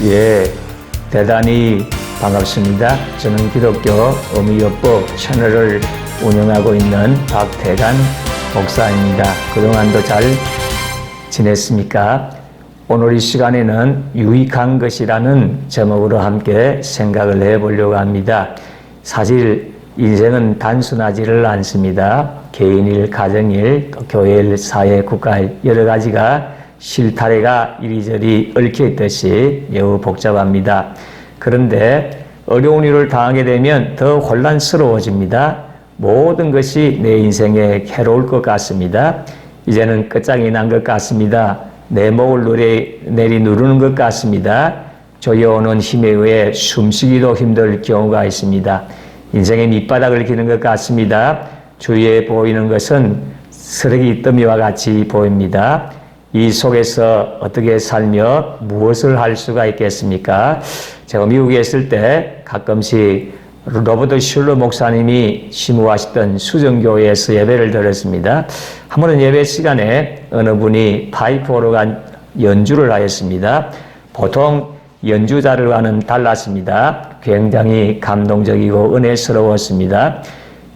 예, 대단히 반갑습니다. 저는 기독교 어미요법 채널을 운영하고 있는 박태관 목사입니다. 그동안도 잘 지냈습니까? 오늘 이 시간에는 유익한 것이라는 제목으로 함께 생각을 해보려고 합니다. 사실 인생은 단순하지를 않습니다. 개인일, 가정일, 교회일, 사회, 국가일 여러 가지가 실타래가 이리저리 얽혀있듯이 매우 복잡합니다. 그런데 어려운 일을 당하게 되면 더 혼란스러워집니다. 모든 것이 내 인생에 해로울 것 같습니다. 이제는 끝장이 난 것 같습니다. 내 목을 내리 누르는 것 같습니다. 조여오는 힘에 의해 숨쉬기도 힘들 경우가 있습니다. 인생의 밑바닥을 기는 것 같습니다. 주위에 보이는 것은 쓰레기 더미와 같이 보입니다. 이 속에서 어떻게 살며 무엇을 할 수가 있겠습니까? 제가 미국에 있을 때 가끔씩 로버트 슐러 목사님이 심우하시던 수정교회에서 예배를 드렸습니다. 한 번은 예배 시간에 어느 분이 파이프 오르간 연주를 하였습니다. 보통 연주자들과는 달랐습니다. 굉장히 감동적이고 은혜스러웠습니다.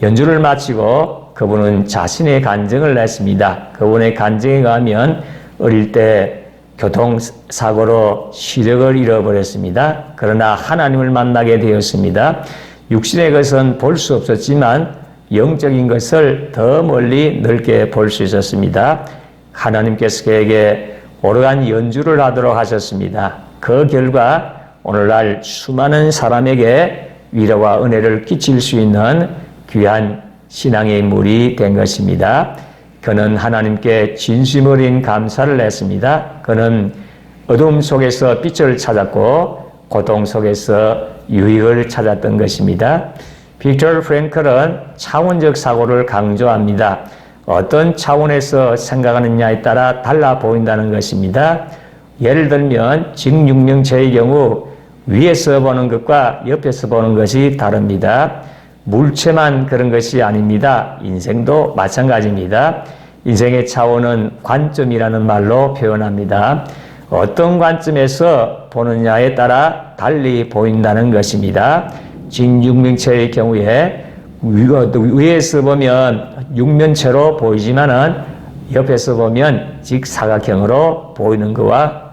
연주를 마치고 그분은 자신의 간증을 냈습니다. 그분의 간증에 의하면 어릴 때 교통사고로 시력을 잃어버렸습니다. 그러나 하나님을 만나게 되었습니다. 육신의 것은 볼 수 없었지만 영적인 것을 더 멀리 넓게 볼 수 있었습니다. 하나님께서 그에게 오르간 연주를 하도록 하셨습니다. 그 결과 오늘날 수많은 사람에게 위로와 은혜를 끼칠 수 있는 귀한 신앙의 인물이 된 것입니다. 그는 하나님께 진심 어린 감사를 했습니다. 그는 어둠 속에서 빛을 찾았고 고통 속에서 유익을 찾았던 것입니다. 빅터 프랭클은 차원적 사고를 강조합니다. 어떤 차원에서 생각하느냐에 따라 달라 보인다는 것입니다. 예를 들면 직육명체의 경우 위에서 보는 것과 옆에서 보는 것이 다릅니다. 물체만 그런 것이 아닙니다. 인생도 마찬가지입니다. 인생의 차원은 관점이라는 말로 표현합니다. 어떤 관점에서 보느냐에 따라 달리 보인다는 것입니다. 직육면체의 경우에 위에서 보면 육면체로 보이지만은 옆에서 보면 직사각형으로 보이는 것과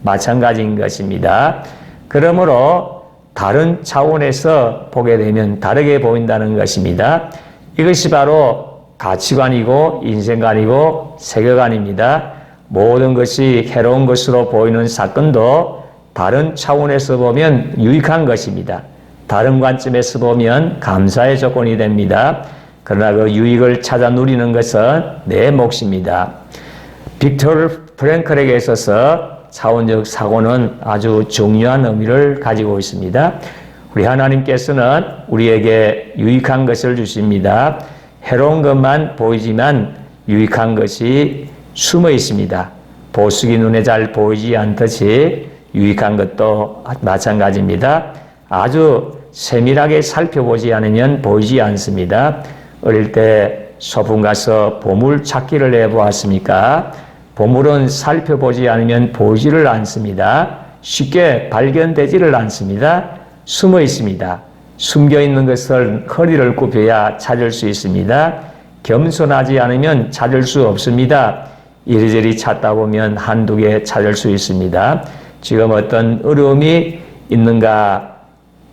마찬가지인 것입니다. 그러므로 다른 차원에서 보게 되면 다르게 보인다는 것입니다. 이것이 바로 가치관이고 인생관이고 세계관입니다. 모든 것이 해로운 것으로 보이는 사건도 다른 차원에서 보면 유익한 것입니다. 다른 관점에서 보면 감사의 조건이 됩니다. 그러나 그 유익을 찾아 누리는 것은 내 몫입니다. 빅터 프랭클에게 있어서 차원적 사고는 아주 중요한 의미를 가지고 있습니다. 우리 하나님께서는 우리에게 유익한 것을 주십니다. 해로운 것만 보이지만 유익한 것이 숨어 있습니다. 보석이 눈에 잘 보이지 않듯이 유익한 것도 마찬가지입니다. 아주 세밀하게 살펴보지 않으면 보이지 않습니다. 어릴 때 소풍 가서 보물 찾기를 해보았습니까? 보물은 살펴보지 않으면 보이지를 않습니다. 쉽게 발견되지를 않습니다. 숨어 있습니다. 숨겨 있는 것을 허리를 굽혀야 찾을 수 있습니다. 겸손하지 않으면 찾을 수 없습니다. 이리저리 찾다 보면 한두 개 찾을 수 있습니다. 지금 어떤 어려움이 있는가?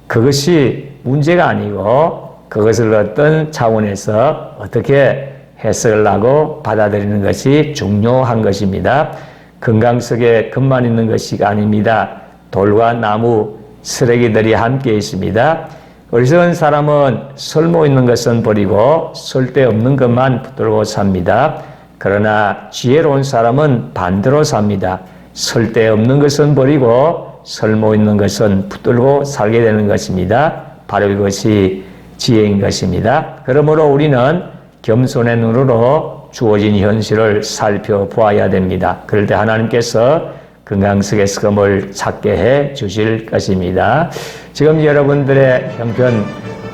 그것이 문제가 아니고 그것을 어떤 차원에서 어떻게 해석을 하고 받아들이는 것이 중요한 것입니다. 건강 속에 금만 있는 것이 아닙니다. 돌과 나무, 쓰레기들이 함께 있습니다. 어리석은 사람은 쓸모 있는 것은 버리고 쓸데없는 것만 붙들고 삽니다. 그러나 지혜로운 사람은 반대로 삽니다. 쓸데없는 것은 버리고 쓸모 있는 것은 붙들고 살게 되는 것입니다. 바로 이것이 지혜인 것입니다. 그러므로 우리는 겸손의 눈으로 주어진 현실을 살펴보아야 됩니다. 그럴 때 하나님께서 건강 속에서 금을 찾게 해 주실 것입니다. 지금 여러분들의 형편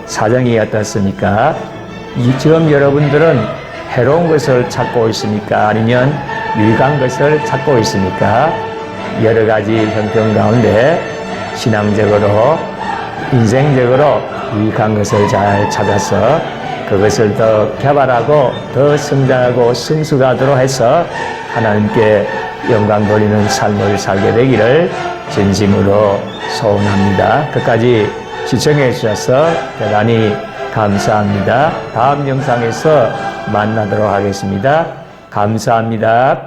사정이 어떻습니까? 지금 여러분들은 해로운 것을 찾고 있습니까? 아니면 유익한 것을 찾고 있습니까? 여러 가지 형편 가운데 신앙적으로, 인생적으로 유익한 것을 잘 찾아서 그것을 더 개발하고 더 성장하고 성숙하도록 해서 하나님께 영광 돌리는 삶을 살게 되기를 진심으로 소원합니다. 끝까지 시청해 주셔서 대단히 감사합니다. 다음 영상에서 만나도록 하겠습니다. 감사합니다.